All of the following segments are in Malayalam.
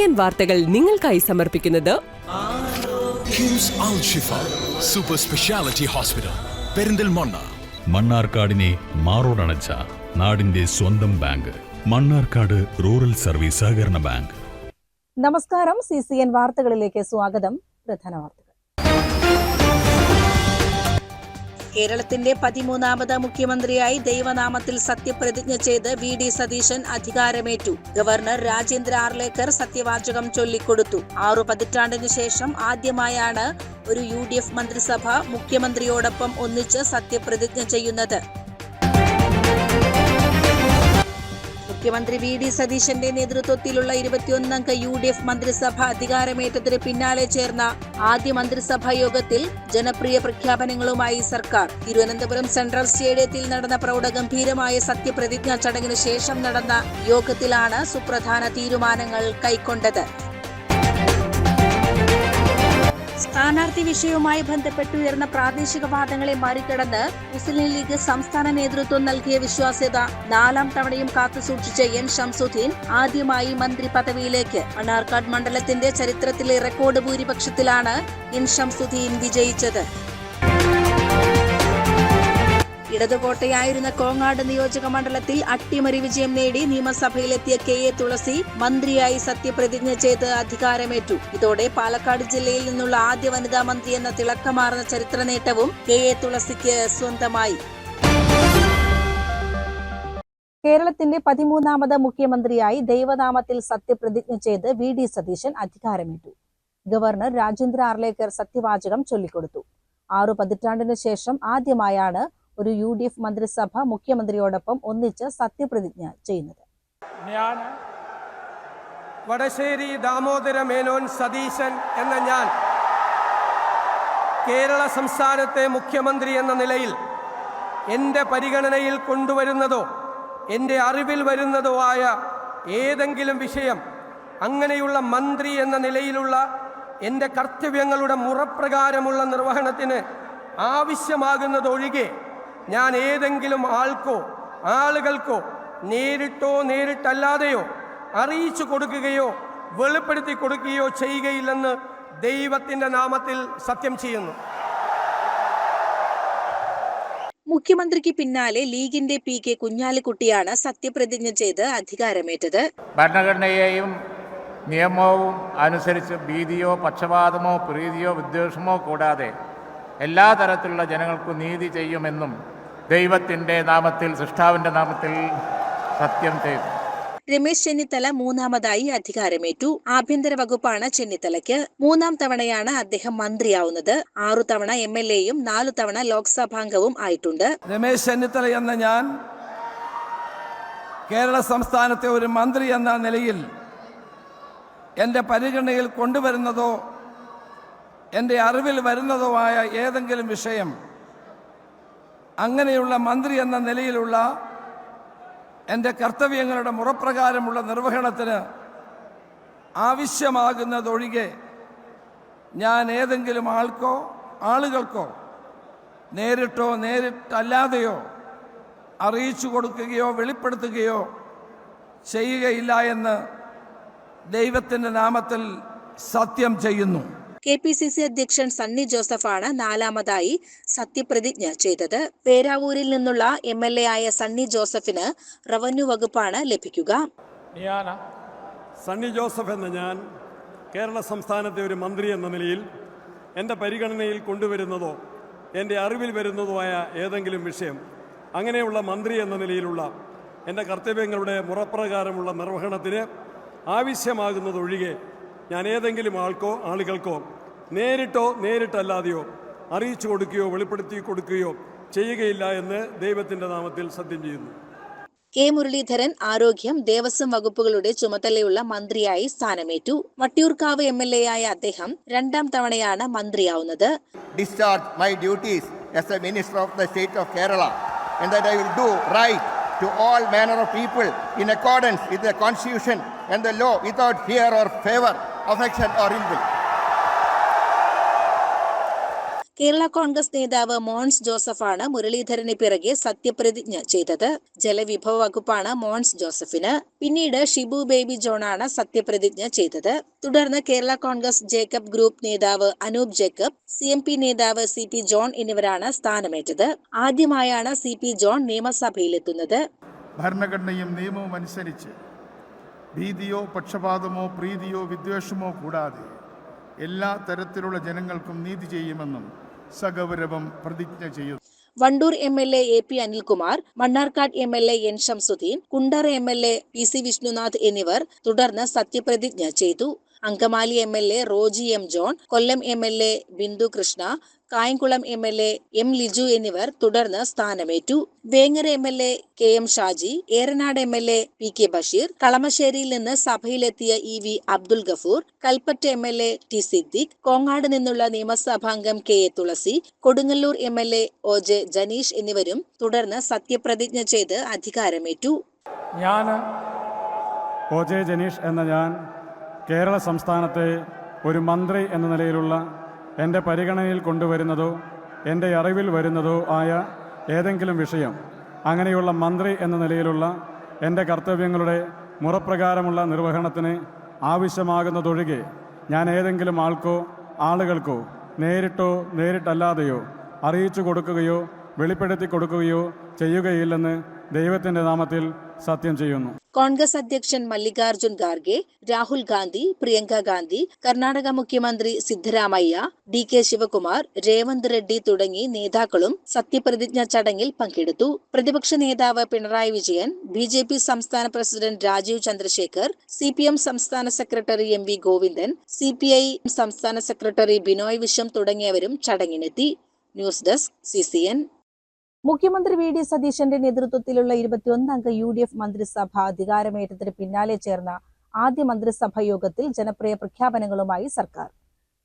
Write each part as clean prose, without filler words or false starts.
CCN വാർത്തകൾ നിങ്ങൾക്കായി സമർപ്പിക്കുന്നത് കിംസ് അൽ ഷിഫ സൂപ്പർ സ്പെഷ്യാലിറ്റി ഹോസ്പിറ്റൽ പെരിന്തൽമണ്ണ. മണ്ണാർക്കാടിനെ മാറോടണച്ച നാടിന്റെ സ്വന്തം ബാങ്ക് മണ്ണാർക്കാട് റൂറൽ സർവീസ് സഹകരണ ബാങ്ക്. നമസ്കാരം. CCN വാർത്തകളിലേക്ക് സ്വാഗതം. പ്രധാന വാർത്തകൾ. കേരളത്തിന്റെ 13ാമത് മുഖ്യമന്ത്രിയായി ദൈവനാമത്തിൽ സത്യപ്രതിജ്ഞ ചെയ്ത് VD സതീശൻ അധികാരമേറ്റു. ഗവർണർ രാജേന്ദ്ര ആർലേക്കർ സത്യവാചകം ചൊല്ലിക്കൊടുത്തു. 6 പതിറ്റാണ്ടിനു ശേഷം ആദ്യമായാണ് ഒരു UDF മന്ത്രിസഭ മുഖ്യമന്ത്രിയോടൊപ്പം ഒന്നിച്ച് സത്യപ്രതിജ്ഞ ചെയ്യുന്നത്. മുഖ്യമന്ത്രി VD സതീശന്റെ നേതൃത്വത്തിലുള്ള 21-അംഗ UDF മന്ത്രിസഭ അധികാരമേറ്റതിന് പിന്നാലെ ചേർന്ന ആദ്യ മന്ത്രിസഭാ യോഗത്തിൽ ജനപ്രിയ പ്രഖ്യാപനങ്ങളുമായി സർക്കാർ. തിരുവനന്തപുരം സെൻട്രൽ സ്റ്റേഡിയത്തിൽ നടന്ന പ്രൗഢഗംഭീരമായ സത്യപ്രതിജ്ഞാ ചടങ്ങിനു ശേഷം നടന്ന യോഗത്തിലാണ് സുപ്രധാന തീരുമാനങ്ങൾ കൈക്കൊണ്ടത്. സ്ഥാനാർത്ഥി വിഷയവുമായി ബന്ധപ്പെട്ടുയർന്ന പ്രാദേശിക വാദങ്ങളെ മറികടന്ന് മുസ്ലിം ലീഗ് സംസ്ഥാന നേതൃത്വം നൽകിയ വിശ്വാസ്യത 4ാം തവണയും കാത്തുസൂക്ഷിച്ച N ഷംസുദ്ദീൻ ആദ്യമായി മന്ത്രി പദവിയിലേക്ക്. മണ്ണാർക്കാട് മണ്ഡലത്തിന്റെ ചരിത്രത്തിലെ റെക്കോർഡ് ഭൂരിപക്ഷത്തിലാണ് N ഷംസുദ്ദീൻ വിജയിച്ചത്. ഇടതുകോട്ടയായിരുന്ന കോങ്ങാട് നിയോജക മണ്ഡലത്തിൽ അട്ടിമറി വിജയം നേടി നിയമസഭയിലെത്തിയ KA തുളസി മന്ത്രിയായി സത്യപ്രതിജ്ഞ ചെയ്ത് അധികാരമേറ്റു. ഇതോടെ പാലക്കാട് ജില്ലയിൽ നിന്നുള്ള ആദ്യ വനിതാ മന്ത്രി എന്ന തിളക്കമാർന്ന ചരിത്ര നേട്ടവും KA തുളസിക്ക് സ്വന്തമായി. കേരളത്തിന്റെ 13ാമത് മുഖ്യമന്ത്രിയായി ദൈവനാമത്തിൽ സത്യപ്രതിജ്ഞ ചെയ്ത് VD സതീശൻ അധികാരമേറ്റു. ഗവർണർ രാജേന്ദ്ര ആർലേക്കർ സത്യവാചകം ചൊല്ലിക്കൊടുത്തു. 6 പതിറ്റാണ്ടിനു ശേഷം ആദ്യമായാണ് ഒരു UDF മന്ത്രിസഭ മുഖ്യമന്ത്രിയോടൊപ്പം ഒന്നിച്ച് സത്യപ്രതിജ്ഞ ചെയ്യുന്നത്. ഞാൻ വടശ്ശേരി ദാമോദര മേനോൻ സതീശൻ എന്ന ഞാൻ കേരള സംസ്ഥാനത്തെ മുഖ്യമന്ത്രി എന്ന നിലയിൽ എൻ്റെ പരിഗണനയിൽ കൊണ്ടുവരുന്നതോ എൻ്റെ അറിവിൽ വരുന്നതോ ആയ ഏതെങ്കിലും വിഷയം അങ്ങനെയുള്ള മന്ത്രി എന്ന നിലയിലുള്ള എൻ്റെ കർത്തവ്യങ്ങളുടെ മുറപ്രകാരമുള്ള നിർവഹണത്തിന് ആവശ്യമാകുന്നതൊഴികെ ഞാൻ ഏതെങ്കിലും ആൾക്കോ ആളുകൾക്കോ നേരിട്ടോ നേരിട്ടല്ലാതെയോ അറിയിച്ചു കൊടുക്കുകയോ വെളിപ്പെടുത്തി കൊടുക്കുകയോ ചെയ്യുകയില്ലെന്ന് ദൈവത്തിൻ്റെ നാമത്തിൽ സത്യം ചെയ്യുന്നു. മുഖ്യമന്ത്രിക്ക് പിന്നാലെ ലീഗിന്റെ PK കുഞ്ഞാലിക്കുട്ടിയാണ് സത്യപ്രതിജ്ഞ ചെയ്ത് അധികാരമേറ്റത്. ഭരണഘടനയെയും നിയമവും അനുസരിച്ച് ഭീതിയോ പക്ഷപാതമോ പ്രീതിയോ വിദ്വേഷമോ കൂടാതെ എല്ലാ തരത്തിലുള്ള ജനങ്ങൾക്കും നീതി ചെയ്യുമെന്നും ദൈവത്തിൻ്റെ നാമത്തിൽ സൃഷ്ടാവിൻ്റെ നാമത്തിൽ സത്യം ചെയ്തു. രമേശ് ചെന്നിത്തല 3ാമതായി അധികാരമേറ്റു. ആഭ്യന്തര വകുപ്പാണ് ചെന്നിത്തലയ്ക്ക്. 3ാം തവണയാണ് അദ്ദേഹം മന്ത്രിയാവുന്നത്. 6 തവണ MLAയും 4 തവണ ലോക്സഭാംഗവും ആയിട്ടുണ്ട്. രമേശ് ചെന്നിത്തല എന്ന ഞാൻ കേരള സംസ്ഥാനത്തെ ഒരു മന്ത്രി എന്ന നിലയിൽ എൻ്റെ പരിഗണനയിൽ കൊണ്ടുവരുന്നതോ എൻ്റെ അറിവിൽ വരുന്നതോ ആയ ഏതെങ്കിലും വിഷയം അങ്ങനെയുള്ള മന്ത്രി എന്ന നിലയിലുള്ള എൻ്റെ കർത്തവ്യങ്ങളുടെ മുറപ്രകാരമുള്ള നിർവഹണത്തിന് ആവശ്യമാകുന്നതൊഴികെ ഞാൻ ഏതെങ്കിലും ആളുകൾക്കോ നേരിട്ടോ നേരിട്ടല്ലാതെയോ അറിയിച്ചു കൊടുക്കുകയോ വെളിപ്പെടുത്തുകയോ ചെയ്യുകയില്ല എന്ന് ദൈവത്തിൻ്റെ നാമത്തിൽ സത്യം ചെയ്യുന്നു. KPCC അധ്യക്ഷൻ സണ്ണി ജോസഫാണ് 4ാമതായി സത്യപ്രതിജ്ഞ ചെയ്തത്. പേരാവൂരിൽ നിന്നുള്ള MLA ആയ സണ്ണി ജോസഫിന് റവന്യൂ വകുപ്പാണ് ലഭിക്കുക. സണ്ണി ജോസഫ് എന്ന ഞാൻ കേരള സംസ്ഥാനത്തെ ഒരു മന്ത്രി എന്ന നിലയിൽ എൻ്റെ പരിഗണനയിൽ കൊണ്ടുവരുന്നതോ എൻ്റെ അറിവിൽ വരുന്നതോ ആയ ഏതെങ്കിലും വിഷയം അങ്ങനെയുള്ള മന്ത്രി എന്ന നിലയിലുള്ള എൻ്റെ കർത്തവ്യങ്ങളുടെ മുറപ്രകാരമുള്ള നിർവഹണത്തിന് ആവശ്യമാകുന്നതൊഴികെ ഞാൻ ഏതെങ്കിലും ആളുകൾക്കോ നേരിട്ടോ നേരിട്ടല്ലാതെയോ അറിയിച്ചു കൊടുക്കുകയോ വെളിപ്പെടുത്തി കൊടുക്കുകയോ ചെയ്യുകയില്ല എന്ന് ദൈവത്തിൻ്റെ നാമത്തിൽ സത്യം ചെയ്യുന്നു. K. മുരളീധരൻ ആരോഗ്യം ദേവസ്വം വകുപ്പുകളുടെ ചുമതലയുള്ള മന്ത്രിയായി സ്ഥാനമേറ്റു. വട്ടിയൂർക്കാവ് MLA ആയ അദ്ദേഹം 2ാം തവണയാണ് മന്ത്രിയാവുന്നത്. Discharge my duties as a minister of the state of Kerala and that I will do right to all manner of people in accordance with the constitution and the law without fear or favor, affection or ill will. Kerala Congress നേതാവ് മോൻസ് ജോസഫാണ് മുരളീധരന് പിറകെ സത്യപ്രതിജ്ഞ ചെയ്തത്. ജലവിഭവ വകുപ്പാണ് മോൻസ് ജോസഫിന്. പിന്നീട് ഷിബു ബേബി ജോണാണ് സത്യപ്രതിജ്ഞ ചെയ്തത്. തുടർന്ന് കേരള കോൺഗ്രസ് ജേക്കബ് ഗ്രൂപ്പ് നേതാവ് അനൂപ് ജേക്കബ്, CMP നേതാവ് CP ജോൺ എന്നിവരാണ് സ്ഥാനമേറ്റത്. ആദ്യമായാണ് CP ജോൺ നിയമസഭയിലെത്തുന്നത്. ഭരണഘടനയും നിയമവും അനുസരിച്ച് ഭീതിയോ പക്ഷപാതമോ പ്രീതിയോ വിദ്വേഷമോ കൂടാതെ എല്ലാ തരത്തിലുള്ള ജനങ്ങൾക്കും നീതി ചെയ്യുമെന്നും സഗൗരവം പ്രതിജ്ഞ ചെയ്യുന്നു. Wandoor MLA AP Anilkumar, Mannarkkad MLA N Shamsuddin, Kundara MLA PC Vishnunath എന്നിവർ തുടർന്ന് സത്യപ്രതിജ്ഞ ചെയ്തു. Angamaly MLA Roji M John, Kollam MLA Bindhu Krishna, Kayamkulam MLA M Liju എന്നിവർ തുടർന്ന് സ്ഥാനമേറ്റു. Vengara MLA KM Shaji, Eranad MLA PK Basheer, കളമശ്ശേരിയിൽ നിന്ന് സഭയിലെത്തിയ EV Abdul Gafoor, Kalpetta MLA T Siddique, Kongad നിന്നുള്ള നിയമസഭാംഗം KA തുളസി, കൊടുങ്ങല്ലൂർ MLA OJ ജനീഷ് എന്നിവരും തുടർന്ന് സത്യപ്രതിജ്ഞ ചെയ്ത് അധികാരമേറ്റു. ഞാൻ OJ ജനീഷ് എന്ന ഞാൻ കേരള സംസ്ഥാനത്തെ ഒരു മന്ത്രി എന്ന നിലയിലുള്ള എൻ്റെ പരിഗണനയിൽ കൊണ്ടുവരുന്നതോ എൻ്റെ അറിവിൽ വരുന്നതോ ആയ ഏതെങ്കിലും വിഷയം അങ്ങനെയുള്ള മന്ത്രി എന്ന നിലയിലുള്ള എൻ്റെ കർത്തവ്യങ്ങളുടെ മുറപ്രകാരമുള്ള നിർവഹണത്തിന് ആവശ്യമാകുന്നതൊഴികെ ഞാൻ ഏതെങ്കിലും ആൾക്കോ ആളുകൾക്കോ നേരിട്ടോ നേരിട്ടല്ലാതെയോ അറിയിച്ചു കൊടുക്കുകയോ വെളിപ്പെടുത്തി കൊടുക്കുകയോ ചെയ്യുകയില്ലെന്ന് ദൈവത്തിൻ്റെ നാമത്തിൽ സത്യം ചെയ്യുന്നു. കോൺഗ്രസ് അധ്യക്ഷൻ മല്ലികാർജുൻ ഖാർഗെ, രാഹുൽ ഗാന്ധി, പ്രിയങ്ക ഗാന്ധി, കർണാടക മുഖ്യമന്ത്രി സിദ്ധരാമയ്യ, DK ശിവകുമാർ, രേവന്ത് റെഡ്ഡി തുടങ്ങി നേതാക്കളും സത്യപ്രതിജ്ഞ ചടങ്ങിൽ പങ്കെടുത്തു. പ്രതിപക്ഷ നേതാവ് പിണറായി വിജയൻ, BJP സംസ്ഥാന പ്രസിഡന്റ് രാജീവ് ചന്ദ്രശേഖർ, CPM സംസ്ഥാന സെക്രട്ടറി MV ഗോവിന്ദൻ, CPI സംസ്ഥാന സെക്രട്ടറി ബിനോയ് വിശ്വം തുടങ്ങിയവരും ചടങ്ങിനെത്തി. News desk CCN. മുഖ്യമന്ത്രി VD സതീശന്റെ നേതൃത്വത്തിലുള്ള 21 അംഗ UDF മന്ത്രിസഭ അധികാരമേറ്റതിന് പിന്നാലെ ചേർന്ന ആദ്യ മന്ത്രിസഭാ യോഗത്തിൽ ജനപ്രിയ പ്രഖ്യാപനങ്ങളുമായി സർക്കാർ.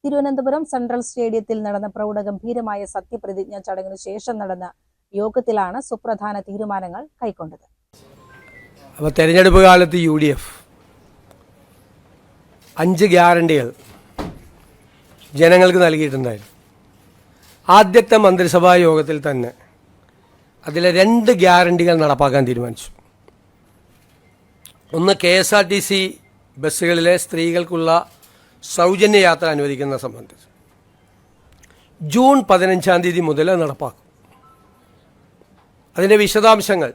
തിരുവനന്തപുരം സെൻട്രൽ സ്റ്റേഡിയത്തിൽ നടന്ന പ്രൗഢഗംഭീരമായ സത്യപ്രതിജ്ഞ ചടങ്ങിനു ശേഷം നടന്ന യോഗത്തിലാണ് സുപ്രധാന തീരുമാനങ്ങൾ കൈക്കൊണ്ടത്. അപ്പോൾ തെരഞ്ഞെടുപ്പ് കാലത്ത് UDF 5 ഗ്യാരണ്ടികൾ ജനങ്ങൾക്ക് നൽകിയിട്ടുണ്ടായിരുന്നു. ആദ്യത്തെ മന്ത്രിസഭാ യോഗത്തിൽ തന്നെ അതിലെ 2 ഗ്യാരണ്ടികൾ നടപ്പാക്കാൻ തീരുമാനിച്ചു. ഒന്ന്, KSRTC ബസ്സുകളിലെ സ്ത്രീകൾക്കുള്ള സൗജന്യ യാത്ര അനുവദിക്കുന്ന സംബന്ധിച്ച് ജൂൺ 15-ാം തീയതി മുതൽ നടപ്പാക്കും. അതിൻ്റെ വിശദാംശങ്ങൾ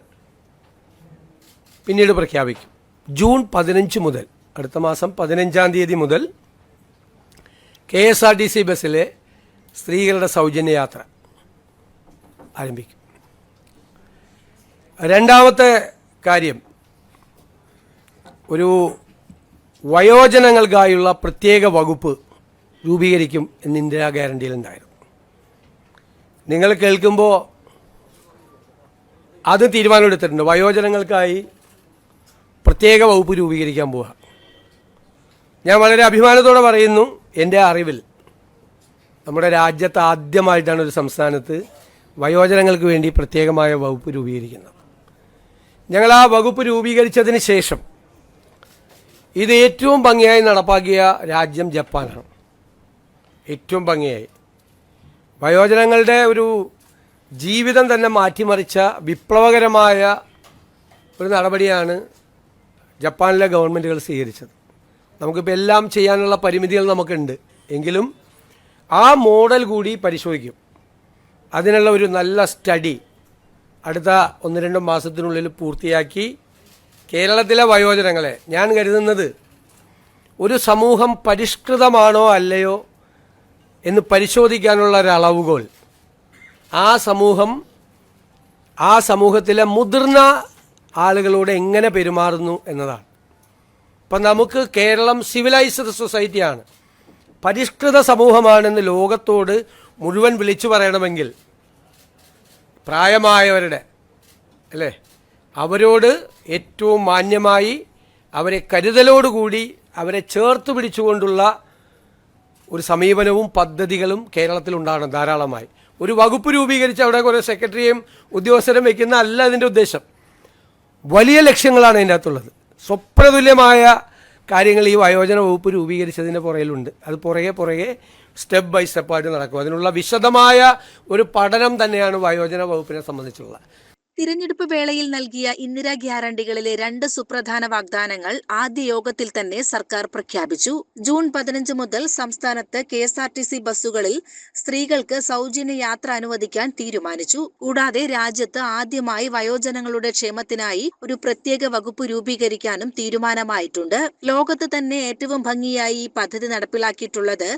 പിന്നീട് പ്രഖ്യാപിക്കും. ജൂൺ 15 മുതൽ, അടുത്ത മാസം 15-ാം തീയതി മുതൽ KSRTC ബസ്സിലെ സ്ത്രീകളുടെ സൗജന്യ യാത്ര ആരംഭിക്കും. രണ്ടാമത്തെ കാര്യം, ഒരു വയോജനങ്ങൾക്കായുള്ള പ്രത്യേക വകുപ്പ് രൂപീകരിക്കും എന്ന് ഇന്ദിരാ ഗ്യാരണ്ടിയിലുണ്ടായിരുന്നു. നിങ്ങൾ കേൾക്കുമ്പോൾ അത് തീരുമാനമെടുത്തിട്ടുണ്ട്. വയോജനങ്ങൾക്കായി പ്രത്യേക വകുപ്പ് രൂപീകരിക്കാൻ പോവുക. ഞാൻ വളരെ അഭിമാനത്തോടെ പറയുന്നു, എൻ്റെ അറിവിൽ നമ്മുടെ രാജ്യത്ത് ആദ്യമായിട്ടാണ് ഒരു സംസ്ഥാനത്ത് വയോജനങ്ങൾക്ക് വേണ്ടി പ്രത്യേകമായ വകുപ്പ് രൂപീകരിക്കുന്നത്. ഞങ്ങൾ ആ വകുപ്പ് രൂപീകരിച്ചതിന് ശേഷം ഇത് ഏറ്റവും ഭംഗിയായി നടപ്പാക്കിയ രാജ്യം ജപ്പാനാണ്. ഏറ്റവും ഭംഗിയായി വയോജനങ്ങളുടെ ഒരു ജീവിതം തന്നെ മാറ്റിമറിച്ച വിപ്ലവകരമായ ഒരു നടപടിയാണ് ജപ്പാനിലെ ഗവൺമെൻറ്റുകൾ സ്വീകരിച്ചത്. നമുക്കിപ്പോൾ എല്ലാം ചെയ്യാനുള്ള പരിമിതികൾ നമുക്കുണ്ട്, എങ്കിലും ആ മോഡൽ കൂടി പരിശോധിക്കും. അതിനുള്ള ഒരു നല്ല സ്റ്റഡി അടുത്ത 1-2 മാസത്തിനുള്ളിൽ പൂർത്തിയാക്കി കേരളത്തിലെ വയോജനങ്ങളെ, ഞാൻ കരുതുന്നത് ഒരു സമൂഹം പരിഷ്കൃതമാണോ അല്ലയോ എന്ന് പരിശോധിക്കാനുള്ള ഒരു അളവുകോൽ ആ സമൂഹത്തിലെ മുതിർന്ന ആളുകളോട് എങ്ങനെ പെരുമാറുന്നു എന്നതാണ്. ഇപ്പം നമുക്ക് കേരളം സിവിലൈസ്ഡ് സൊസൈറ്റിയാണ്, പരിഷ്കൃത സമൂഹമാണെന്ന് ലോകത്തോട് മുഴുവൻ വിളിച്ചു പറയണമെങ്കിൽ പ്രായമായവരുടെ അവരോട് ഏറ്റവും മാന്യമായി, അവരെ കരുതലോടുകൂടി അവരെ ചേർത്ത് പിടിച്ചുകൊണ്ടുള്ള ഒരു സമീപനവും പദ്ധതികളും കേരളത്തിലുണ്ടാകണം ധാരാളമായി. ഒരു വകുപ്പ് രൂപീകരിച്ച് അവിടെ കുറേ സെക്രട്ടറിയും ഉദ്യോഗസ്ഥരും വയ്ക്കുന്ന അല്ല അതിൻ്റെ ഉദ്ദേശം. വലിയ ലക്ഷ്യങ്ങളാണ് അതിൻ്റെ അകത്തുള്ളത്. സ്വപ്നതുല്യമായ കാര്യങ്ങൾ ഈ വയോജന വകുപ്പ് രൂപീകരിച്ചതിൻ്റെ പുറകിലുണ്ട്. അത് പുറകെ സ്റ്റെപ്പ് ബൈ സ്റ്റെപ്പായിട്ട് നടക്കും. അതിനുള്ള വിശദമായ ഒരു പഠനം തന്നെയാണ് വയോജന വകുപ്പിനെ സംബന്ധിച്ചുള്ളത്. തിരഞ്ഞെടുപ്പ് വേളയിൽ നൽകിയ ഇന്ദിരാ ഗ്യാരണ്ടികളിലെ 2 സുപ്രധാന വാഗ്ദാനങ്ങൾ ആദ്യ യോഗത്തിൽ തന്നെ സർക്കാർ പ്രഖ്യാപിച്ചു. ജൂൺ 15 മുതൽ സംസ്ഥാനത്ത് KSRTC ബസ്സുകളിൽ സ്ത്രീകൾക്ക് സൗജന്യ യാത്ര അനുവദിക്കാൻ തീരുമാനിച്ചു. കൂടാതെ രാജ്യത്ത് ആദ്യമായി വയോജനങ്ങളുടെ ക്ഷേമത്തിനായി ഒരു പ്രത്യേക വകുപ്പ് രൂപീകരിക്കാനും തീരുമാനമായിട്ടുണ്ട്. ലോകത്ത് തന്നെ ഏറ്റവും ഭംഗിയായി ഈ പദ്ധതി നടപ്പിലാക്കിയിട്ടുള്ളത്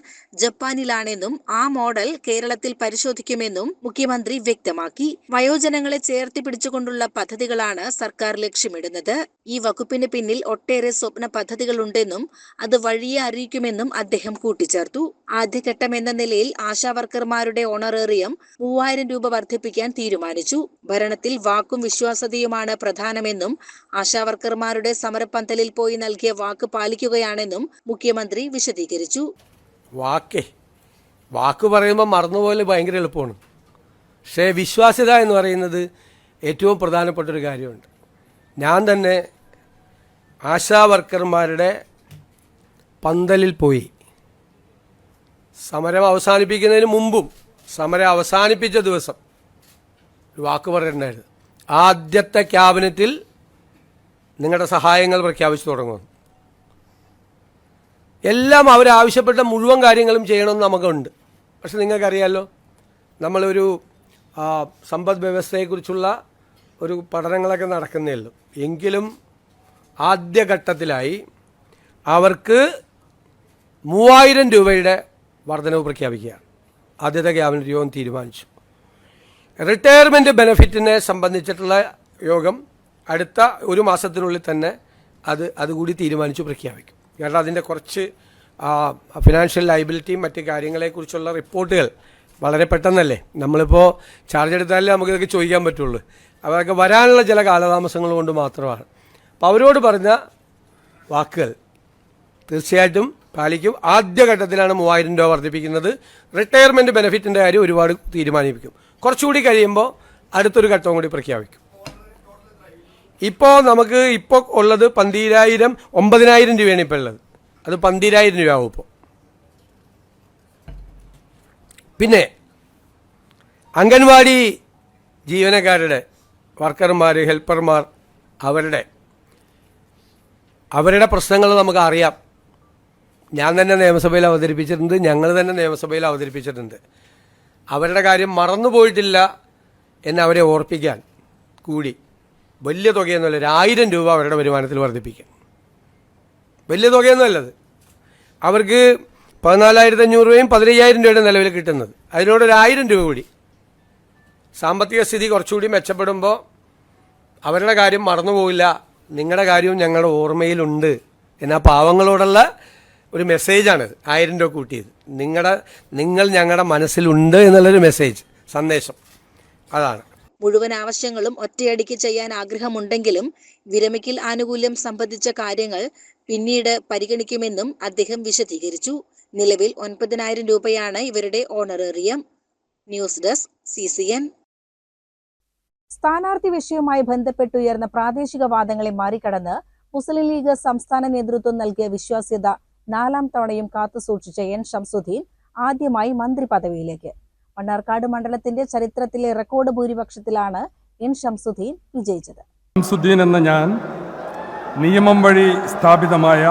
ജപ്പാനിലാണെന്നും ആ മോഡൽ കേരളത്തിൽ പരിശോധിക്കുമെന്നും മുഖ്യമന്ത്രി വ്യക്തമാക്കി. വയോജനങ്ങളെ ചേർത്ത് പിടിച്ചുകൊണ്ടുള്ള പദ്ധതികളാണ് സർക്കാർ ലക്ഷ്യമിടുന്നത്. ഈ വകുപ്പിന് പിന്നിൽ ഒട്ടേറെ സ്വപ്ന പദ്ധതികളുണ്ടെന്നും അത് വഴിയെ അറിയിക്കുമെന്നും അദ്ദേഹം കൂട്ടിച്ചേർത്തു. ആദ്യഘട്ടം എന്ന നിലയിൽ ആശാവർക്കർമാരുടെ ഓണറേറിയം 3000 രൂപ വർദ്ധിപ്പിക്കാൻ തീരുമാനിച്ചു. ഭരണത്തിൽ വാക്കും വിശ്വാസ്യതയുമാണ് പ്രധാനമെന്നും ആശാവർക്കർമാരുടെ സമരപ്പന്തലിൽ പോയി നൽകിയ വാക്ക് പാലിക്കുകയാണെന്നും മുഖ്യമന്ത്രി വിശദീകരിച്ചു. വാക്ക് പറയുമ്പോൾ മറന്നുപോലെ ഭയങ്കര എളുപ്പമാണ്. പക്ഷേ വിശ്വാസ്യത എന്ന് പറയുന്നത് ഏറ്റവും പ്രധാനപ്പെട്ടൊരു കാര്യമുണ്ട്. ഞാൻ തന്നെ ആശാവർക്കർമാരുടെ പന്തലിൽ പോയി സമരം അവസാനിപ്പിക്കുന്നതിന് മുമ്പും സമരം അവസാനിപ്പിച്ച ദിവസം ഒരു വാക്ക് പറഞ്ഞിട്ടുണ്ടായിരുന്നു. ആദ്യത്തെ ക്യാബിനറ്റിൽ നിങ്ങളുടെ സഹായങ്ങൾ പ്രഖ്യാപിച്ചു തുടങ്ങുന്നു. എല്ലാം അവരാവശ്യപ്പെട്ട മുഴുവൻ കാര്യങ്ങളും ചെയ്യണമെന്ന് നമുക്കുണ്ട്. പക്ഷെ നിങ്ങൾക്കറിയാമല്ലോ, നമ്മളൊരു സമ്പദ് വ്യവസ്ഥയെക്കുറിച്ചുള്ള ഒരു പഠനങ്ങളൊക്കെ നടക്കുന്നേ ഉള്ളൂ. എങ്കിലും ആദ്യഘട്ടത്തിലായി അവർക്ക് 3000 രൂപയുടെ വർധനവ് പ്രഖ്യാപിക്കുകയാണ് ആദ്യത്തെ ക്യാബിനറ്റ് യോഗം തീരുമാനിച്ചു. റിട്ടയർമെൻറ്റ് ബെനിഫിറ്റിനെ സംബന്ധിച്ചിട്ടുള്ള യോഗം അടുത്ത 1 മാസത്തിനുള്ളിൽ തന്നെ അതുകൂടി തീരുമാനിച്ചു പ്രഖ്യാപിക്കും. കാരണം അതിൻ്റെ കുറച്ച് ഫിനാൻഷ്യൽ ലയബിലിറ്റിയും മറ്റ് കാര്യങ്ങളെക്കുറിച്ചുള്ള റിപ്പോർട്ടുകൾ വളരെ പെട്ടെന്നല്ലേ, നമ്മളിപ്പോൾ ചാർജ് എടുത്താലേ നമുക്കിതൊക്കെ ചോദിക്കാൻ പറ്റുള്ളൂ. അതൊക്കെ വരാനുള്ള ചില കാലതാമസങ്ങൾ കൊണ്ട് മാത്രമാണ്. അപ്പോൾ അവരോട് പറഞ്ഞ വാക്കുകൾ തീർച്ചയായിട്ടും പാലിക്കും. ആദ്യഘട്ടത്തിലാണ് 3000 രൂപ വർദ്ധിപ്പിക്കുന്നത്. റിട്ടയർമെൻറ്റ് ബെനിഫിറ്റിൻ്റെ കാര്യം ഒരുപാട് തീരുമാനിപ്പിക്കും. കുറച്ചുകൂടി കഴിയുമ്പോൾ അടുത്തൊരു ഘട്ടവും കൂടി പ്രഖ്യാപിക്കും. ഇപ്പോൾ നമുക്ക് ഉള്ളത് 9,000 രൂപയാണ് ഇപ്പോൾ ഉള്ളത്. അത് 12,000 രൂപയാവും ഇപ്പോൾ. പിന്നെ അംഗൻവാടി ജീവനക്കാരുടെ വർക്കർമാർ, ഹെൽപ്പർമാർ, അവരുടെ പ്രശ്നങ്ങൾ നമുക്കറിയാം. ഞാൻ തന്നെ നിയമസഭയിൽ അവതരിപ്പിച്ചിട്ടുണ്ട്, ഞങ്ങൾ തന്നെ നിയമസഭയിൽ അവതരിപ്പിച്ചിട്ടുണ്ട്. അവരുടെ കാര്യം മറന്നുപോയിട്ടില്ല എന്ന് അവരെ ഓർപ്പിക്കാൻ കൂടി വലിയ തുകയൊന്നുമല്ല, 1000 രൂപ അവരുടെ വരുമാനത്തിൽ വർദ്ധിപ്പിക്കാൻ. വലിയ തുകയൊന്നുമല്ലത്. അവർക്ക് 14,500 രൂപയും 15,000 രൂപയുടെ നിലവിൽ കിട്ടുന്നത്. അതിനോടൊരു 1000 രൂപ കൂടി. സാമ്പത്തിക സ്ഥിതി കുറച്ചുകൂടി മെച്ചപ്പെടുമ്പോൾ അവരുടെ കാര്യം മറന്നുപോയില്ല, നിങ്ങളുടെ കാര്യവും ഞങ്ങളുടെ ഓർമ്മയിലുണ്ട് എന്നാ പാവങ്ങളോടുള്ള ഒരു മെസ്സേജാണിത്. 1000 രൂപ കൂട്ടിയത് നിങ്ങൾ ഞങ്ങളുടെ മനസ്സിലുണ്ട് എന്നുള്ളൊരു സന്ദേശം അതാണ്. മുഴുവൻ ആവശ്യങ്ങളും ഒറ്റയടിക്ക് ചെയ്യാൻ ആഗ്രഹമുണ്ടെങ്കിലും വിരമിക്കൽ ആനുകൂല്യം സംബന്ധിച്ച കാര്യങ്ങൾ പിന്നീട് പരിഗണിക്കുമെന്നും അദ്ദേഹം വിശദീകരിച്ചു. നിലവിൽ 9,000 രൂപയാണ് ഇവരുടെ ഓണറേറിയം. News desk CCN. സ്ഥാനാർത്ഥി വിഷയവുമായി ബന്ധപ്പെട്ടുയർന്ന പ്രാദേശിക വാദങ്ങളെ മറികടന്ന് മുസ്ലിം ലീഗ് സംസ്ഥാന നേതൃത്വം നൽകിയ വിശ്വാസ്യത 4ാം തവണയും കാത്തുസൂക്ഷിച്ച N. ഷംസുദ്ദീൻ ആദ്യമായി മന്ത്രി പദവിയിലേക്ക്. മണ്ണാർക്കാട് മണ്ഡലത്തിന്റെ ചരിത്രത്തിലെ റെക്കോർഡ് ഭൂരിപക്ഷത്തിലാണ് N. ഷംസുദ്ദീൻ വിജയിച്ചത്. ഷംസുദ്ദീൻ എന്ന ഞാൻ നിയമം വഴി സ്ഥാപിതമായ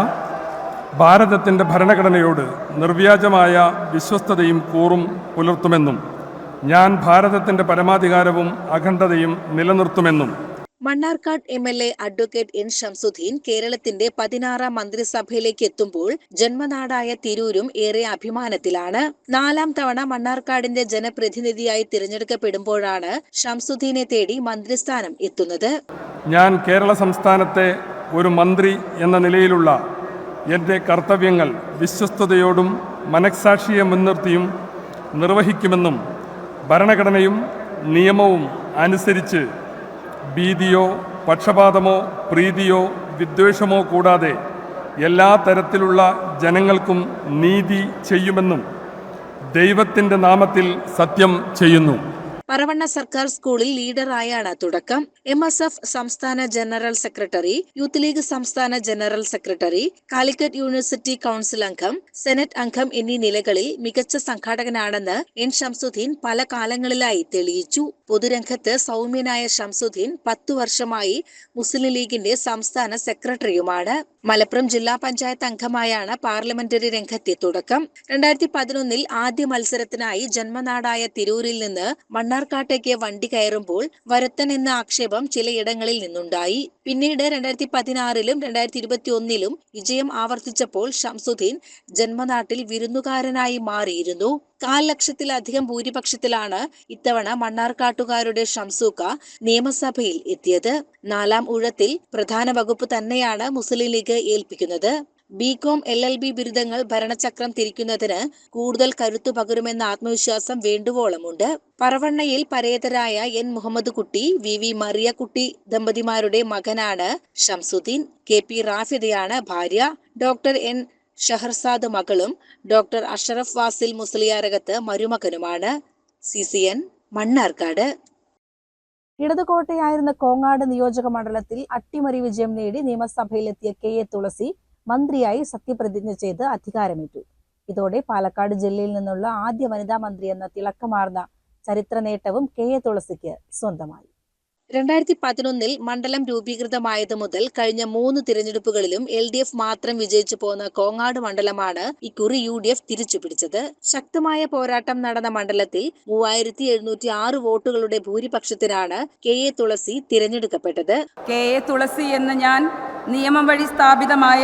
ഭാരതത്തിൻ്റെ ഭരണഘടനയോട് നിർവ്യാജമായ വിശ്വസ്തതയും കൂറും പുലർത്തുമെന്നും ഞാൻ ഭാരതത്തിൻ്റെ പരമാധികാരവും അഖണ്ഡതയും നിലനിർത്തുമെന്നും Mannarkkad MLA advocate N. Shamsuddin കേരളത്തിന്റെ 16ാം മന്ത്രിസഭയിലേക്ക് എത്തുമ്പോൾ ജന്മനാടായ തിരൂരും ഏറെ അഭിമാനത്തിലാണ്. 4ാം തവണ മണ്ണാർക്കാടിന്റെ ജനപ്രതിനിധിയായി തിരഞ്ഞെടുക്കപ്പെടുമ്പോഴാണ് ഷംസുദ്ദീനെ തേടി മന്ത്രിസ്ഥാനം എത്തുന്നത്. ഞാൻ കേരള സംസ്ഥാനത്തെ ഒരു മന്ത്രി എന്ന നിലയിലുള്ള എൻ്റെ കർത്തവ്യങ്ങൾ വിശ്വസ്തയോടും മനഃസാക്ഷിയെ മുൻനിർത്തിയും നിർവഹിക്കുമെന്നും ഭരണഘടനയും നിയമവും അനുസരിച്ച് ഭീതിയോ പക്ഷപാതമോ പ്രീതിയോ വിദ്വേഷമോ കൂടാതെ എല്ലാ തരത്തിലുള്ള ജനങ്ങൾക്കും നീതി ചെയ്യുമെന്നും ദൈവത്തിൻ്റെ നാമത്തിൽ സത്യം ചെയ്യുന്നു. പറവണ്ണ സർക്കാർ സ്കൂളിൽ ലീഡറായാണ് തുടക്കം. MSF സംസ്ഥാന ജനറൽ സെക്രട്ടറി, യൂത്ത് ലീഗ് സംസ്ഥാന general secretary, Calicut university council അംഗം, സെനറ്റ് അംഗം എന്നീ നിലകളിൽ മികച്ച സംഘാടകനാണെന്ന് N. ഷംസുദ്ദീൻ പല കാലങ്ങളിലായി തെളിയിച്ചു. പൊതുരംഗത്ത് സൗമ്യനായ ഷംസുദ്ദീൻ 10 വർഷമായി മുസ്ലിം ലീഗിന്റെ സംസ്ഥാന സെക്രട്ടറിയുമാണ്. മലപ്പുറം ജില്ലാ പഞ്ചായത്ത് അംഗമായാണ് പാർലമെന്ററി രംഗത്തെ തുടക്കം. 2011 ആദ്യ മത്സരത്തിനായി ജന്മനാടായ തിരൂരിൽ നിന്ന് മണ്ണാർക്കാട്ടേക്ക് വണ്ടി കയറുമ്പോൾ വരത്തൻ എന്ന ആക്ഷേപം ചിലയിടങ്ങളിൽ നിന്നുണ്ടായി. പിന്നീട് 2016 2021 വിജയം ആവർത്തിച്ചപ്പോൾ ഷംസുദ്ദീൻ ജന്മനാട്ടിൽ വിരുന്നുകാരനായി മാറിയിരുന്നു. 1/4 ലക്ഷത്തിലധികം ഭൂരിപക്ഷത്തിലാണ് ഇത്തവണ മണ്ണാർക്കാട്ടുകാരുടെ ഷംസൂക്ക നിയമസഭയിൽ എത്തിയത്. 4ാം ഊഴത്തിൽ പ്രധാന വകുപ്പ് തന്നെയാണ് മുസ്ലിം ലീഗ് ഏൽപ്പിക്കുന്നത്. BCom LLB ബിരുദങ്ങൾ ഭരണചക്രം തിരിക്കുന്നതിന് കൂടുതൽ കരുത്തു പകരുമെന്ന ആത്മവിശ്വാസം വേണ്ടുവോളമുണ്ട്. പറവണ്ണയിൽ പരേതരായ N. മുഹമ്മദ് കുട്ടി, VV മറിയക്കുട്ടി ദമ്പതിമാരുടെ മകനാണ് ഷംസുദ്ദീൻ. KP റാഫിദയാണ് ഭാര്യ. Doctor N. ഷഹർസാദ് മകളും ഡോക്ടർ അഷറഫ് വാസിൽ മുസ്ലിയാരകത്ത് മരുമകനുമാണ്. CCN മണ്ണാർക്കാട്. ഇടതുകോട്ടയായിരുന്ന കോങ്ങാട് നിയോജക മണ്ഡലത്തിൽ അട്ടിമറി വിജയം നേടി നിയമസഭയിലെത്തിയ KA തുളസി മന്ത്രിയായി സത്യപ്രതിജ്ഞ ചെയ്ത് അധികാരമേറ്റു. ഇതോടെ പാലക്കാട് ജില്ലയിൽ നിന്നുള്ള ആദ്യ വനിതാ മന്ത്രി എന്ന തിളക്കമാർന്ന ചരിത്ര നേട്ടവും KA തുളസിക്ക് സ്വന്തമായി. 2011 മണ്ഡലം രൂപീകൃതമായത് മുതൽ കഴിഞ്ഞ 3 തിരഞ്ഞെടുപ്പുകളിലും LDF മാത്രം വിജയിച്ചു പോന്ന കോങ്ങാട് മണ്ഡലമാണ് ഇക്കുറി UDF തിരിച്ചുപിടിച്ചത്. ശക്തമായ പോരാട്ടം നടന്ന മണ്ഡലത്തിൽ 3706 വോട്ടുകളുടെ ഭൂരിപക്ഷത്തിനാണ് KA തുളസി തിരഞ്ഞെടുക്കപ്പെട്ടത്. KA തുളസി എന്ന ഞാൻ നിയമം വഴി സ്ഥാപിതമായ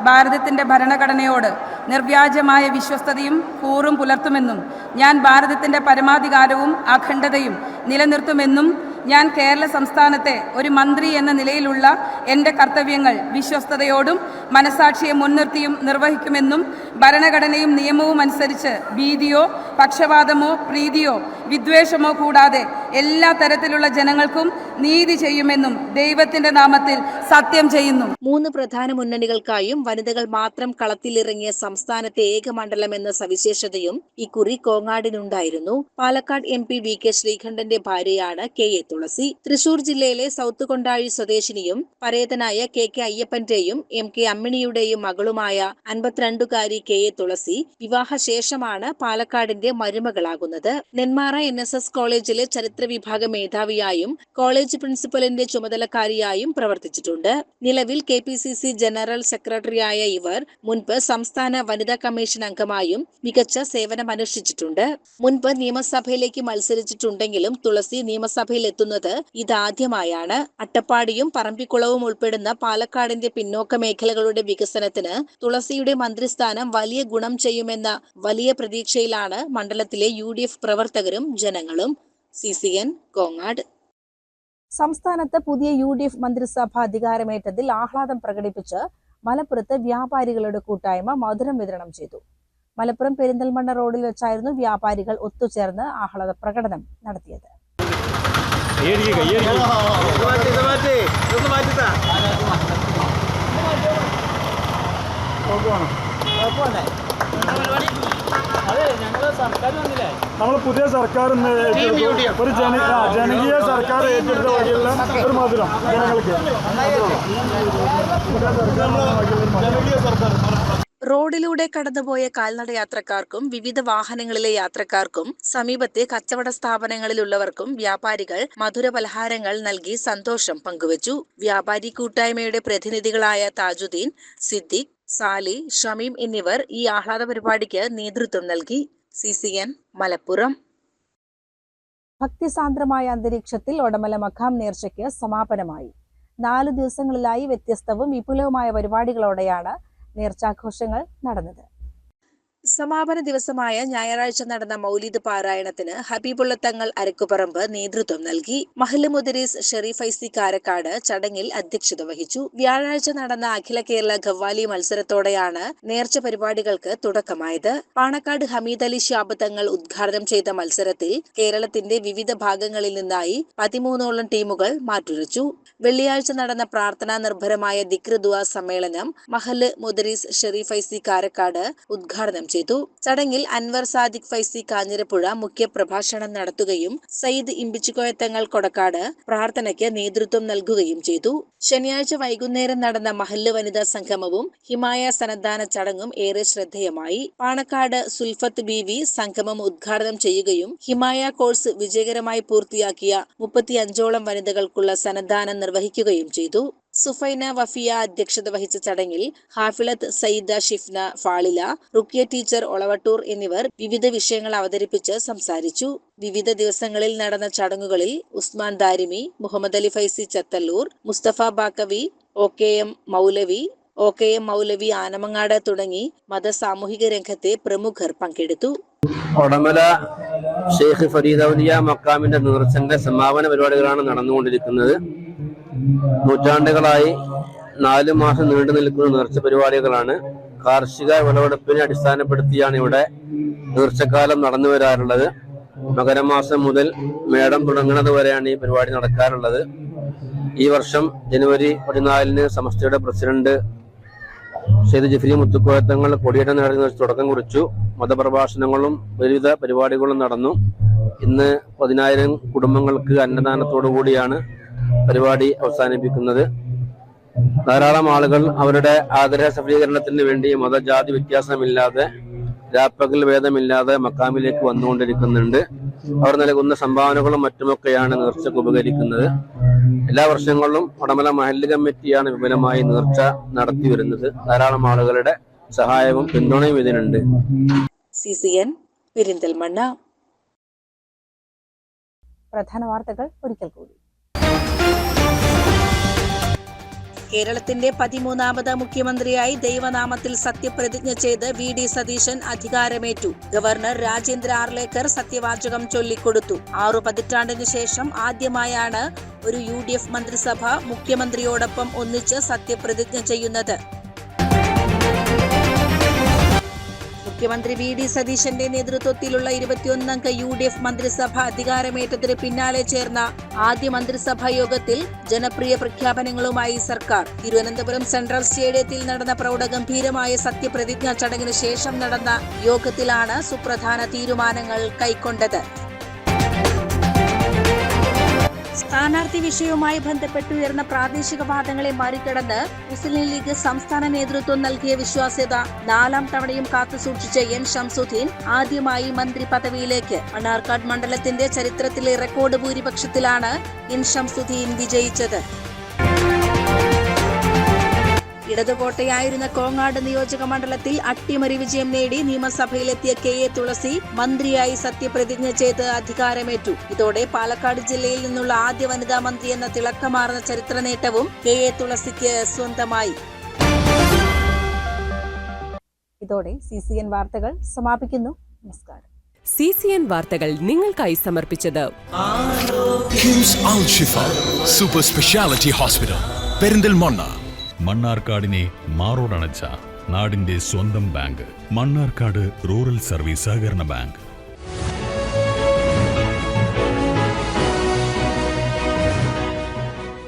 ഭാരതത്തിന്റെ ഭരണഘടനയോട് നിർവ്യാജമായ വിശ്വസ്തതയും കൂറും പുലർത്തുമെന്നും ഞാൻ ഭാരതത്തിന്റെ പരമാധികാരവും അഖണ്ഡതയും നിലനിർത്തുമെന്നും ഞാൻ കേരള സംസ്ഥാനത്തെ ഒരു മന്ത്രി എന്ന നിലയിലുള്ള എൻ്റെ കർത്തവ്യങ്ങൾ വിശ്വസ്തയോടും മനസാക്ഷിയെ മുൻനിർത്തിയും നിർവഹിക്കുമെന്നും ഭരണഘടനയും നിയമവും അനുസരിച്ച് ഭീതിയോ പക്ഷപാതമോ പ്രീതിയോ വിദ്വേഷമോ കൂടാതെ എല്ലാ തരത്തിലുള്ള ജനങ്ങൾക്കും നീതി ചെയ്യുമെന്നും ദൈവത്തിന്റെ നാമത്തിൽ സത്യം ചെയ്യുന്നു. 3 പ്രധാന മുന്നണികൾക്കായും വനിതകൾ മാത്രം കളത്തിലിറങ്ങിയ സംസ്ഥാനത്തെ ഏക മണ്ഡലം എന്ന സവിശേഷതയും ഇക്കുറി കോങ്ങാടിനുണ്ടായിരുന്നു. പാലക്കാട് MP VK ശ്രീകണ്ഠന്റെ ഭാര്യയാണ് KA തുളസി. തൃശൂർ ജില്ലയിലെ സൗത്ത് കൊണ്ടാഴി സ്വദേശിനിയും പരേതനായ KK അയ്യപ്പന്റെയും MK അമ്മിണിയുടെയും മകളുമായ 52കാരി KA തുളസി വിവാഹശേഷമാണ് പാലക്കാടിന്റെ മരുമകളാകുന്നത്. നെന്മാറ NSS കോളേജിലെ ചരിത്ര വിഭാഗ മേധാവിയായും കോളേജ് പ്രിൻസിപ്പലിന്റെ ചുമതലക്കാരിയായും പ്രവർത്തിച്ചിട്ടുണ്ട്. നിലവിൽ KPCC ജനറൽ സെക്രട്ടറിയായ ഇവർ മുൻപ് സംസ്ഥാന വനിതാ കമ്മീഷൻ അംഗമായും മികച്ച സേവനമനുഷ്ഠിച്ചിട്ടുണ്ട്. മുൻപ് നിയമസഭയിലേക്ക് മത്സരിച്ചിട്ടുണ്ടെങ്കിലും തുളസി നിയമസഭയിൽ എത്തുന്നത് ഇതാദ്യമായാണ്. അട്ടപ്പാടിയും പറമ്പിക്കുളവും ഉൾപ്പെടുന്ന പാലക്കാടിന്റെ പിന്നോക്ക മേഖലകളുടെ വികസനത്തിന് തുളസിയുടെ മന്ത്രിസ്ഥാനം വലിയ ഗുണം ചെയ്യുമെന്ന വലിയ പ്രതീക്ഷയിലാണ് മണ്ഡലത്തിലെ UDF പ്രവർത്തകരും ജനങ്ങളും. CCN കോങ്ങാട്. സംസ്ഥാനത്ത് പുതിയ UDF മന്ത്രിസഭ അധികാരമേറ്റതിൽ ആഹ്ലാദം പ്രകടിപ്പിച്ച് മലപ്പുറത്ത് വ്യാപാരികളുടെ കൂട്ടായ്മ മധുരം വിതരണം ചെയ്തു. മലപ്പുറം പെരിന്തൽമണ്ണ റോഡിൽ വെച്ചായിരുന്നു വ്യാപാരികൾ ഒത്തുചേർന്ന് ആഹ്ലാദ പ്രകടനം നടത്തിയത്. നമ്മൾ പുതിയ സർക്കാർ ഒരു ജനകീയ സർക്കാർ ഏറ്റെടുത്ത വഴിയുള്ള ഒരു മധുരം ജനങ്ങൾക്ക് ജനകീയ സർക്കാർ. റോഡിലൂടെ കടന്നുപോയ കാൽനട യാത്രക്കാർക്കും വിവിധ വാഹനങ്ങളിലെ യാത്രക്കാർക്കും സമീപത്തെ കച്ചവട സ്ഥാപനങ്ങളിലുള്ളവർക്കും വ്യാപാരികൾ മധുര പലഹാരങ്ങൾ നൽകി സന്തോഷം പങ്കുവച്ചു. വ്യാപാരി കൂട്ടായ്മയുടെ പ്രതിനിധികളായ താജുദ്ദീൻ, സിദ്ദിഖ്, സാലി, ഷമീം എന്നിവർ ഈ ആഹ്ലാദ പരിപാടിക്ക് നേതൃത്വം നൽകി. CCN മലപ്പുറം. ഭക്തിസാന്ദ്രമായ അന്തരീക്ഷത്തിൽ ഒടമല മഖാം നേർച്ചയ്ക്ക് സമാപനമായി. 4 ദിവസങ്ങളിലായി വ്യത്യസ്തവും വിപുലവുമായ പരിപാടികളോടെയാണ് നേർച്ചാഘോഷങ്ങൾ നടന്നത്. സമാപന ദിവസമായ ഞായറാഴ്ച നടന്ന മൗലിദ് പാരായണത്തിന് ഹബീബുള്ള തങ്ങൾ അരക്കുപറമ്പ് നേതൃത്വം നൽകി. മഹല്ല് മുദരീസ് ഷെരീഫ് ഐസി കാരക്കാട് ചടങ്ങിൽ അധ്യക്ഷത വഹിച്ചു. വ്യാഴാഴ്ച നടന്ന അഖില കേരള ഖവ്വാലി മത്സരത്തോടെയാണ് നേർച്ച പരിപാടികൾക്ക് തുടക്കമായത്. പാണക്കാട് ഹമീദ് അലി ശിഹാബ് തങ്ങൾ ഉദ്ഘാടനം ചെയ്ത മത്സരത്തിൽ കേരളത്തിന്റെ വിവിധ ഭാഗങ്ങളിൽ നിന്നായി 13ഓളം ടീമുകൾ മാറ്റുരച്ചു. വെള്ളിയാഴ്ച നടന്ന പ്രാർത്ഥനാ നിർഭരമായ ദിക്ർ ദുആ സമ്മേളനം മഹല്ല് മുദരീസ് ഷെരീഫ് ഐസി കാരക്കാട് ഉദ്ഘാടനം ചെയ്തു. ചെയ്തു. ചടങ്ങിൽ അൻവർ സാദിഖ് ഫൈസി കാഞ്ഞിരപ്പുഴ മുഖ്യപ്രഭാഷണം നടത്തുകയും സയ്യിദ് ഇമ്പിച്ചുകോയ തങ്ങൾ കൊടക്കാട് പ്രാർത്ഥനയ്ക്ക് നേതൃത്വം നൽകുകയും ചെയ്തു. ശനിയാഴ്ച വൈകുന്നേരം നടന്ന മഹല്ല് വനിതാ സംഗമവും ഹിമായ സന്നദ്ധാന ചടങ്ങും ഏറെ ശ്രദ്ധേയമായി. പാണക്കാട് സുൽഫത്ത് ബീവി സംഗമം ഉദ്ഘാടനം ചെയ്യുകയും ഹിമായ കോഴ്സ് വിജയകരമായി പൂർത്തിയാക്കിയ 35ഓളം വനിതകൾക്കുള്ള സന്നദ്ധാനം നിർവഹിക്കുകയും ചെയ്തു. സുഫൈന വഫിയ അധ്യക്ഷത വഹിച്ച ചടങ്ങിൽ ഹാഫിളത്ത് സയ്യിദ ഷിഫ്ന ഫാളില, റുക്കിയ ടീച്ചർ ഒളവട്ടൂർ എന്നിവർ വിവിധ വിഷയങ്ങൾ അവതരിപ്പിച്ച് സംസാരിച്ചു. വിവിധ ദിവസങ്ങളിൽ നടന്ന ചടങ്ങുകളിൽ ഉസ്മാൻ ദാരിമി, മുഹമ്മദ് അലി ഫൈസി ചത്തല്ലൂർ, മുസ്തഫ ബാക്കവി, OKM മൗലവി ആനമങ്ങാട് തുടങ്ങി മത സാമൂഹിക രംഗത്തെ പ്രമുഖർ പങ്കെടുത്തു. ഒടമല ഷെയ്ഖ് ഫരീദ് ഔലിയ മക്കാമിന്റെ നേർച്ചന്റെ സമാപന പരിപാടികളാണ് നടന്നുകൊണ്ടിരിക്കുന്നത്. നൂറ്റാണ്ടുകളായി 4 മാസം നീണ്ടു നിൽക്കുന്ന നേർച്ച പരിപാടികളാണ്. കാർഷിക വിളവെടുപ്പിനെ അടിസ്ഥാനപ്പെടുത്തിയാണ് ഇവിടെ നേർച്ചക്കാലം നടന്നു വരാറുള്ളത്. മകരമാസം മുതൽ മേടം തുടങ്ങുന്നത് വരെയാണ് ഈ പരിപാടി നടക്കാറുള്ളത്. ഈ വർഷം ജനുവരി 14-ന് സമസ്തയുടെ പ്രസിഡന്റ് സയ്യിദ് ജിഫ്രി മുത്തുക്കോയത്തങ്ങൾ കൊടിയേറ്റം നടന്ന തുടക്കം കുറിച്ചു. മതപ്രഭാഷണങ്ങളും വിവിധ പരിപാടികളും നടന്നു. ഇന്ന് 10,000 കുടുംബങ്ങൾക്ക് അന്നദാനത്തോടു കൂടിയാണ് പരിപാടി അവസാനിപ്പിക്കുന്നത്. ധാരാളം ആളുകൾ അവരുടെ ആദര സഫലീകരണത്തിന് വേണ്ടി മതജാതി വ്യത്യാസമില്ലാതെ രാപ്പകൽ ഭേദമില്ലാതെ മക്കാമിലേക്ക് വന്നുകൊണ്ടിരിക്കുന്നുണ്ട്. അവർ നൽകുന്ന സംഭാവനകളും മറ്റുമൊക്കെയാണ് നേർച്ചയ്ക്ക് ഉപകരിക്കുന്നത്. എല്ലാ വർഷങ്ങളിലും ഒടമല മഹല്ല് കമ്മിറ്റിയാണ് വിപുലമായി നേർച്ച നടത്തി വരുന്നത്. ധാരാളം ആളുകളുടെ സഹായവും പിന്തുണയും ഇതിനുണ്ട്. CCN പെരിന്തൽമണ്ണ. പ്രധാന വാർത്തകൾ ഒരിക്കൽ കൂടി. കേരളത്തിന്റെ 13ാമത് മുഖ്യമന്ത്രിയായി ദൈവനാമത്തിൽ സത്യപ്രതിജ്ഞ ചെയ്ത് VD സതീശൻ അധികാരമേറ്റു. ഗവർണർ രാജേന്ദ്ര ആർലേക്കർ സത്യവാചകം ചൊല്ലിക്കൊടുത്തു. 6 പതിറ്റാണ്ടിന് ശേഷം ആദ്യമായാണ് ഒരു UDF മന്ത്രിസഭ മുഖ്യമന്ത്രിയോടൊപ്പം ഒന്നിച്ച് സത്യപ്രതിജ്ഞ ചെയ്യുന്നത്. മുഖ്യമന്ത്രി VD സതീശന്റെ നേതൃത്വത്തിലുള്ള 21-അംഗ UDF മന്ത്രിസഭ അധികാരമേറ്റതിന് പിന്നാലെ ചേർന്ന ആദ്യ മന്ത്രിസഭാ യോഗത്തിൽ ജനപ്രിയ പ്രഖ്യാപനങ്ങളുമായി സർക്കാർ. തിരുവനന്തപുരം സെൻട്രൽ സ്റ്റേഡിയത്തിൽ നടന്ന പ്രൗഢഗംഭീരമായ സത്യപ്രതിജ്ഞാ ചടങ്ങിന് ശേഷം നടന്ന യോഗത്തിലാണ് സുപ്രധാന തീരുമാനങ്ങൾ കൈക്കൊണ്ടത്. സ്ഥാനാർത്ഥി വിഷയവുമായി ബന്ധപ്പെട്ടുയർന്ന പ്രാദേശിക വാദങ്ങളെ മറികടന്ന് മുസ്ലിം ലീഗ് സംസ്ഥാന നേതൃത്വം നൽകിയ വിശ്വാസ്യത 4ാം തവണയും കാത്തുസൂക്ഷിച്ച N ഷംസുദ്ദീൻ ആദ്യമായി മന്ത്രി പദവിയിലേക്ക്. മണ്ണാർക്കാട് മണ്ഡലത്തിന്റെ ചരിത്രത്തിലെ റെക്കോർഡ് ഭൂരിപക്ഷത്തിലാണ് N ഷംസുദ്ദീൻ വിജയിച്ചത്. ഇടതുകോട്ടയായിരുന്ന കോങ്ങാട് നിയോജക മണ്ഡലത്തിൽ അട്ടിമറി വിജയം നേടി നിയമസഭയിലെത്തിയ KA തുളസി മന്ത്രിയായി സത്യപ്രതിജ്ഞ ചെയ്ത് അധികാരമേറ്റു. ഇതോടെ പാലക്കാട് ജില്ലയിൽ നിന്നുള്ള ആദ്യ വനിതാ മന്ത്രി എന്ന തിളക്കമാർന്ന ചരിത്ര നേട്ടവും KA തുളസിക്ക് സ്വന്തമായി. ഇതോടെ CCN വാർത്തകൾ സമാപിക്കുന്നു. നമസ്കാരം. CCN വാർത്തകൾ നിങ്ങൾക്കായി സമർപ്പിച്ചത് കിംസ് അൽ ഷിഫ സൂപ്പർ സ്പെഷ്യാലിറ്റി ഹോസ്പിറ്റൽ പെരിന്തൽമണ്ണ. മണ്ണാർക്കാടിനെ മാറോടണച്ച നാടിന്റെ സ്വന്തം ബാങ്ക് മണ്ണാർക്കാട് റൂറൽ സർവീസ് സഹകരണ ബാങ്ക്.